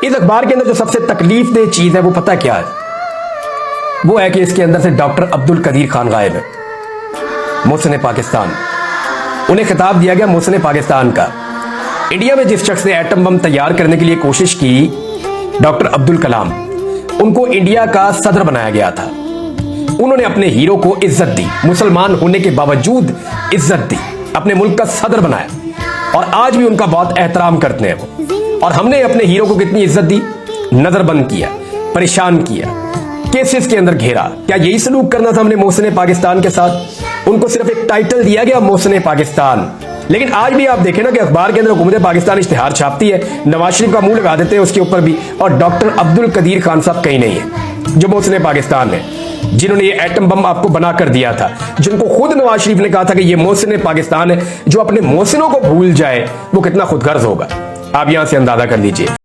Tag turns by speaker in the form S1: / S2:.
S1: इस अखबार के अंदर जो सबसे तकलीफदेह चीज है वो पता क्या है? वो है कि इसके अंदर से डॉक्टर अब्दुल कदीर खान गायब है, मोहसिन पाकिस्तान। उन्हें खिताब दिया गया मोहसिन पाकिस्तान का। इंडिया में जिस शख्स ने एटम बम तैयार करने के लिए कोशिश की, डॉक्टर अब्दुल कलाम, उनको इंडिया का सदर बनाया गया था। उन्होंने अपने हीरो को इज्जत दी, मुसलमान होने के बावजूद इज्जत दी, अपने मुल्क का सदर बनाया और आज भी उनका बहुत एहतराम करते हैं वो। और हमने अपने हीरो को कितनी इज्जत दी, नजरबंद किया, परेशान किया, केसेस के अंदर घेरा। क्या यही सलूक करना था हमने मोहसिन पाकिस्तान के साथ? उनको सिर्फ एक टाइटल दिया गया मोहसिन पाकिस्तान। लेकिन आज भी आप देखें ना कि अखबार के अंदर हुकूमत पाकिस्तान इश्तिहार छापती है, नवाज शरीफ का मुंह लगा देते हैं उसके ऊपर भी, और डॉक्टर अब्दुल कदीर खान साहब कहीं नहीं है जो मोहसिन पाकिस्तान है, जिन्होंने ये एटम बम आपको बना कर दिया था, जिनको खुद नवाज शरीफ ने कहा था कि ये मोहसिन पाकिस्तान है। जो अपने मोहसिनों को भूल जाए वो कितना खुदगर्ज होगा, आप यहां से अंदाजा कर लीजिए।